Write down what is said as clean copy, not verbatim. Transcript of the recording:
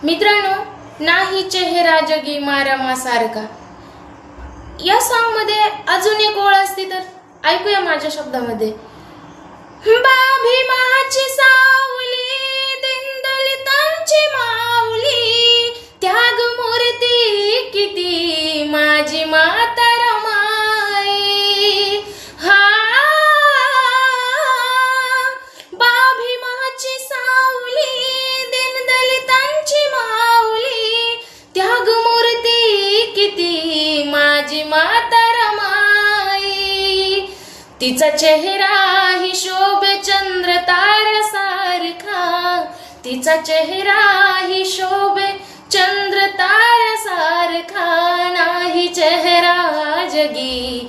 मित्रांनो, नाही चेहरा जगी मारामासारखा या सॉन्ग मध्ये अजून एक ओळ असती तर ऐकूया माझ्या शब्दामध्ये. बाभीमाची सावली दिनदलितांची माऊली, त्याग मूर्ती किती माझी माता रमाई. हा बाभीमाची सावली दिनदलितांची माऊली, त्याग मूर्ती किती माझी माता रमाई. तिचा चेहरा ही शोभे चंद्र ताऱ्यासारखा, तिचा चेहरा ही शोभे चंद्र ताऱ्यासारखा, नाही चेहरा जगी